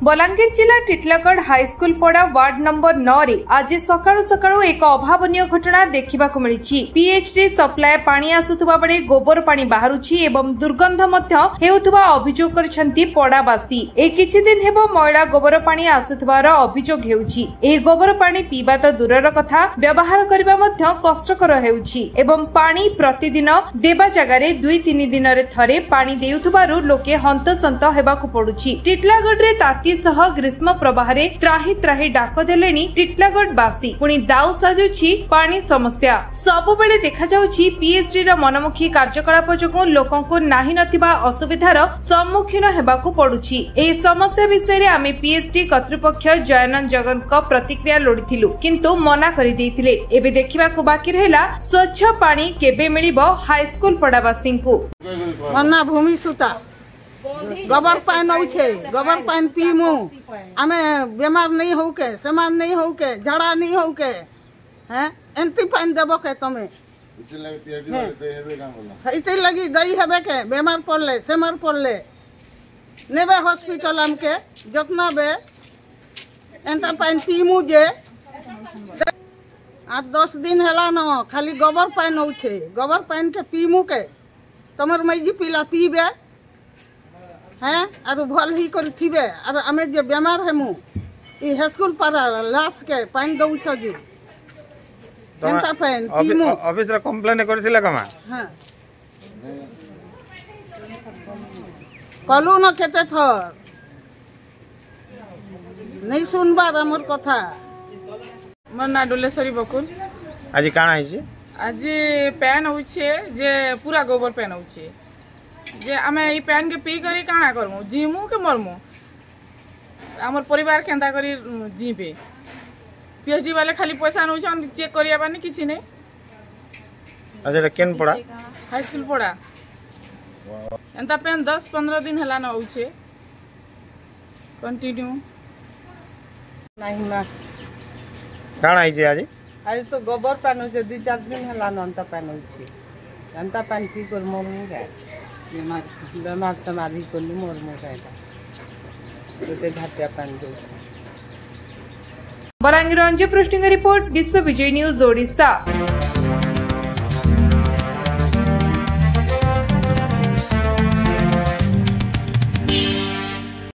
बलांगीर जिला टिटलागढ़ हाईस्कूल पड़ा ward number 9 रे आज सकाळु सकाळु एक अभावनीय घटना देखा मिली। पीएचडी सप्लाय पानी आसुथुबा बेले गोबर पानी बाहरुछि एवं दुर्गंध मध्य हेउथुबा अभियोग करछंती पड़ावासी। ए किछि दिन हेबो मैला गोबर पानी आसुथुबार अभियोग हेउछि। ए गोबर पानी पीबा तो दूरर कथा व्यवहार करबा मध्य कष्टकर हेउछि एवं पानी प्रतिदिन देबा जगारे 2-3 दिन रे थरे पानी देउथुबारु लोके हंतसंत हेबाकु पडुछि। टिटलागढ़ रे सह ग्रीष्म प्रवाहरे त्राही त्राही डाक देलेनी टिटलागढ़ बासी पुणी दाउ साजुछि पानी समस्या। सबुबेले देखा जाउछि पीएचडी र मनमुखी कार्यकलाप जोगु लोकंकु नाही नथिबा असुविधार सम्मुखीन हेबाकु पडुछि। एही समस्या विषय रे आमे पीएचडी कर्तृपक्ष जयानंद जगत को प्रतिक्रिया लोडिथिलु किंतु मना करि देथिले। एबे देखिबाकु बाकी रहला स्वच्छ पानी केबे मिलिबो हाईस्कूल पड़ावासींकु। मन्ना भूमि सुता गोबर पानी नौछे गोबर पानी पीमु आमे बीमार नहीं हो के समान नहीं हो के झड़ा नहीं हो के हैं एंती पानी देबो के तमे इते लगी दई हेबे के बीमार पड़ले सेमार पड़ले नेबे हॉस्पिटल हमके जतना बे एंता पानी पीमु जे 8-10 दिन हला न खाली गोबर पानी नौछे गोबर पानी के पीमु के तमर मैजी पीला पीबे हैं और भल ही कर थिबे और आमे जे बीमार हेमु ई हाईस्कूल पर लाश के पानी दउ छ जी एंता पानी पीमु ऑफिस रे कंप्लेन करथिले कमा हां कलु न केते थर नहीं सुनबार हमर कथा मन्ना डोलेश्वरी बकुल। आज काना हिची आज पैन होछे जे पूरा गोबर पैन होछे जे आमे ई पैन के पी करी काना करमु जीमु के मरमु हमर परिवार केंदा करी जीबे। पीएचडी वाले खाली पैसा नउछन चेक करिया बानी किछि नै। अच्छा केन पड़ा हाई स्कूल पड़ा एंता पैन 10-15 दिन हला न होछे कंटिन्यू नहीं ना काना हिची आज तो गोबर पानी होछे 2-4 दिन हला न अंता पानी होछे अंता पानी पी कर मरमु गे बेमार समाधि कर मोर मोटा घाटिया पानी दो। बलांगीर अंजु पृष्ठ रिपोर्ट विश्व विजय न्यूज ओडिशा।